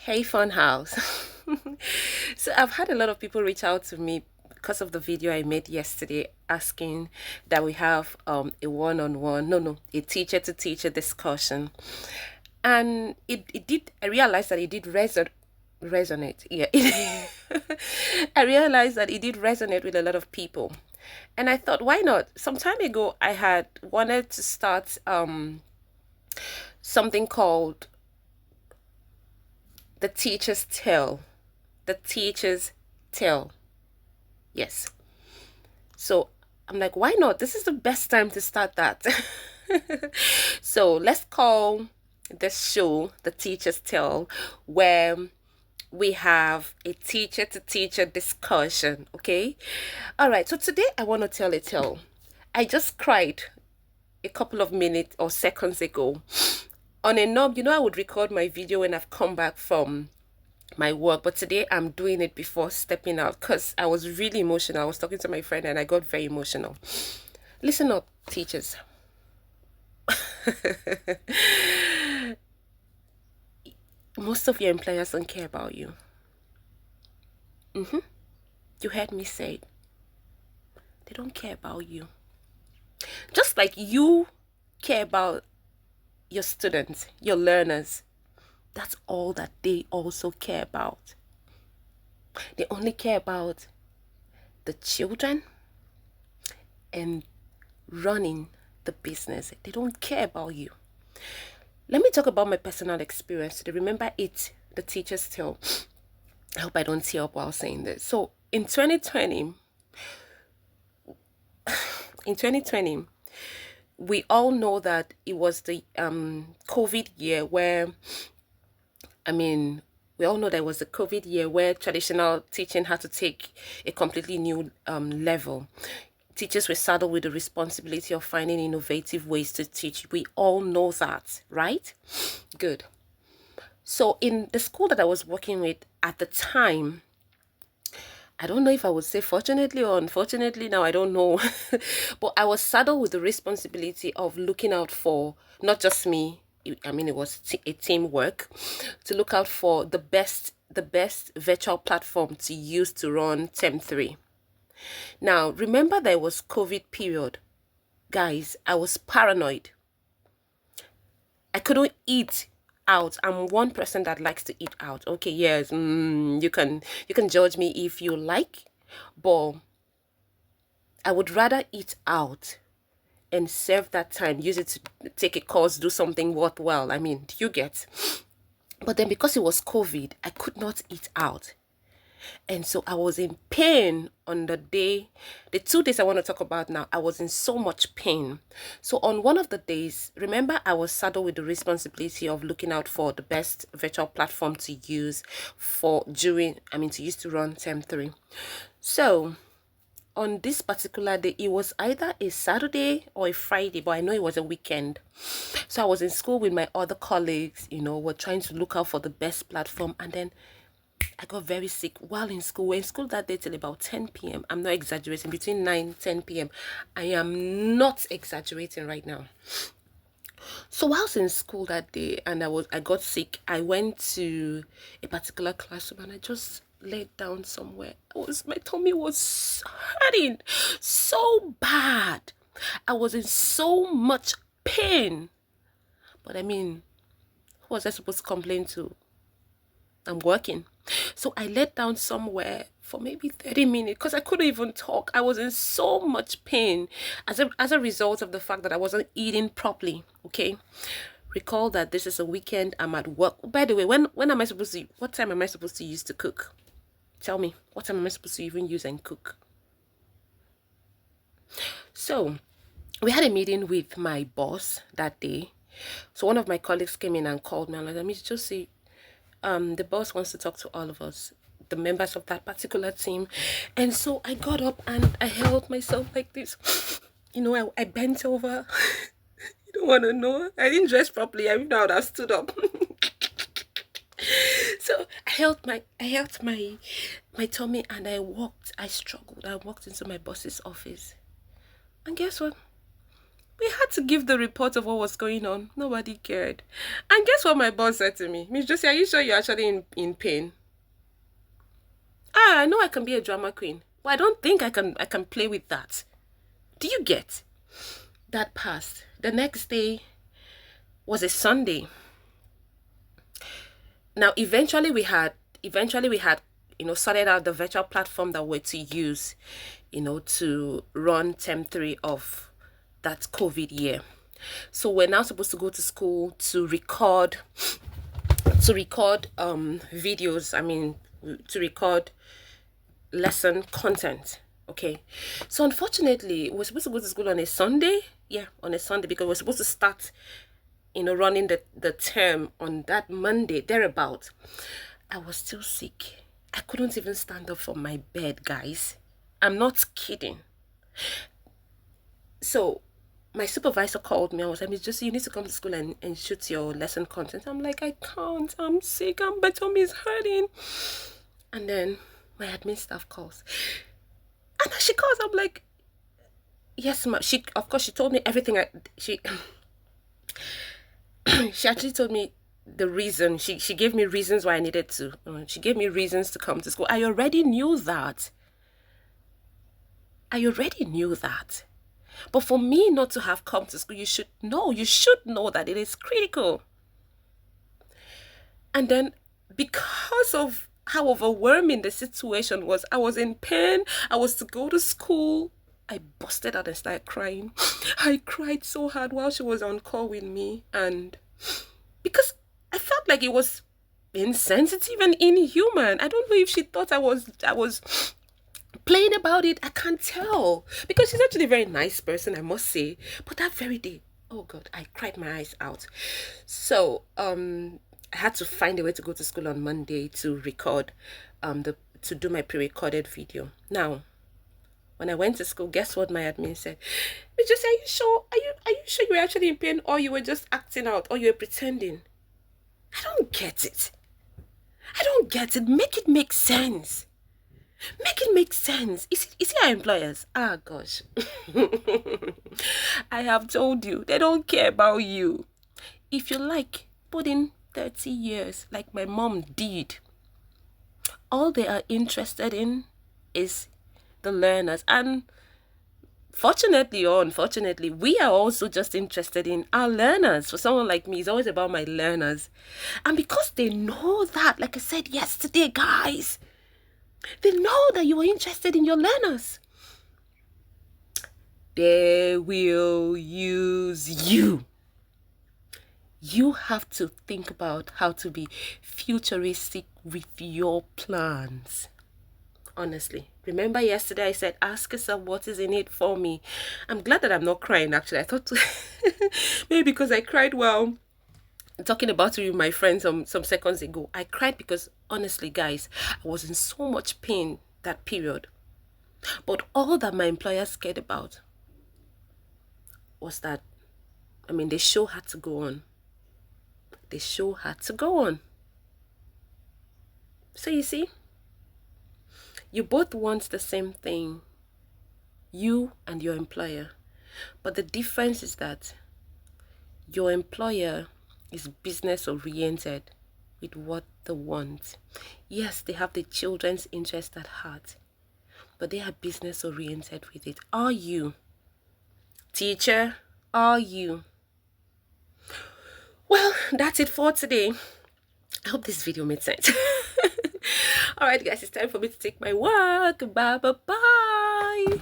Hey, Fun House. So I've had a lot of people reach out to me because of the video I made yesterday asking that we have a one-on-one, no, a teacher to teacher discussion. And it did, I realized that it did resonate. Yeah. I realized that it did resonate with a lot of people. And I thought, why not? Some time ago I had wanted to start something called the teacher's tale. The teacher's tale. Yes. So I'm like, why not? This is the best time to start that. So let's call this show the teacher's tale, where we have a teacher to teacher discussion. Okay. All right. So today I want to tell a tale. I just cried a couple of minutes or seconds ago on a knob. I would record my video when I've come back from my work, but today I'm doing it before stepping out because I was really emotional. I was talking to my friend and I got very emotional. Listen up, teachers. Most of your employers don't care about you. You heard me say it. They don't care about you. Just like you care about your students, your learners. That's all that they also care about. They only care about the children and running the business. They don't care about you. Let me talk about my personal experience today. Remember it, the teacher's tale. I hope I don't tear up while saying this. So in 2020, we all know that it was the COVID year where, we all know that it was the COVID year where traditional teaching had to take a completely new level. Teachers were saddled with the responsibility of finding innovative ways to teach. We all know that, right? Good. So in the school that I was working with at the time, I don't know if I would say fortunately or unfortunately, now I don't know, but I was saddled with the responsibility of looking out for not just me. It was a teamwork to look out for the best virtual platform to use to run Term 3. Now, remember there was COVID period. Guys, I was paranoid. I couldn't eat out. I'm one person that likes to eat out. Okay, yes, you can judge me if you like, but I would rather eat out and save that time, use it to take a course, do something worthwhile. Do you get? But then because it was COVID, I could not eat out. And so I was in pain on the 2 days I want to talk about now. I was in so much pain. So on one of the days, remember, I was saddled with the responsibility of looking out for the best virtual platform to use to run Term 3. So on this particular day, it was either a Saturday or a Friday, but I know it was a weekend. So I was in school with my other colleagues, we're trying to look out for the best platform, and then I got very sick while in school. We're in school that day till about 10 p.m. I'm not exaggerating, between 9 10 p.m. I am not exaggerating right now. So while I was in school that day and I got sick, I went to a particular classroom and I just laid down somewhere. My tummy was hurting so bad. I was in so much pain. But who was I supposed to complain to? I'm working. So I laid down somewhere for maybe 30 minutes because I couldn't even talk. I was in so much pain as a result of the fact that I wasn't eating properly. Okay. Recall that this is a weekend. I'm at work. By the way, when am I supposed to, what time am I supposed to use to cook? Tell me, what time am I supposed to even use and cook? So we had a meeting with my boss that day. So one of my colleagues came in and called me and let me just say, the boss wants to talk to all of us, the members of that particular team. And so I got up and I held myself like this. I bent over. You don't want to know. I didn't dress properly. I would have stood up. So I held my tummy and I struggled. I walked into my boss's office. And guess what? We had to give the report of what was going on. Nobody cared. And guess what my boss said to me? Miss Josie, are you sure you're actually in pain? I know I can be a drama queen, but I don't think I can play with that. Do you get? That passed. The next day was a Sunday. Now eventually we had sorted out the virtual platform that we're to use, to run term 3 of that COVID year. So we're now supposed to go to school to record videos, to record lesson content. Okay, so unfortunately we're supposed to go to school on a Sunday. Yeah, on a Sunday, because we're supposed to start running the term on that Monday, thereabout. I was still sick. I couldn't even stand up from my bed, guys. I'm not kidding. So my supervisor called me. I was like, Miss Josie, you need to come to school and shoot your lesson content. I'm like, I can't. I'm sick. My tummy is hurting. And then my admin staff calls. And then she calls. I'm like, yes, ma'am. She told me everything. She actually told me the reason. She gave me reasons why I needed to. She gave me reasons to come to school. I already knew that. But for me not to have come to school, you should know that it is critical. And then because of how overwhelming the situation was, I was in pain. I was to go to school. I busted out and started crying. I cried so hard while she was on call with me. And because I felt like it was insensitive and inhuman. I don't know if she thought I was playing about it. I can't tell, because she's actually a very nice person, I must say. But that very day, oh God, I cried my eyes out. So I had to find a way to go to school on Monday to record to do my pre-recorded video. Now when I went to school, guess what my admin said? Miss Josie, are you sure? Are you sure you were actually in pain, or you were just acting out, or you were pretending? I don't get it. Make it make sense. You see our employers? Ah, gosh. I have told you, they don't care about you. If you like, put in 30 years like my mom did. All they are interested in is the learners. And fortunately or unfortunately, we are also just interested in our learners. For someone like me, it's always about my learners. And because they know that, like I said yesterday, guys, they know that you are interested in your learners, they will use you. You have to think about how to be futuristic with your plans. Honestly, remember yesterday I said, ask yourself what is in it for me. I'm glad that I'm not crying, actually. I thought maybe because I cried while talking about it with my friends some seconds ago. I cried because, honestly, guys, I was in so much pain that period. But all that my employers cared about was that, the show had to go on. So you see, you both want the same thing, you and your employer. But the difference is that your employer is business oriented with what they want. Yes, they have the children's interest at heart, but they are business oriented with it. Are you? Teacher, are you? Well, that's it for today. I hope this video made sense. Alright guys, it's time for me to take my walk. Bye.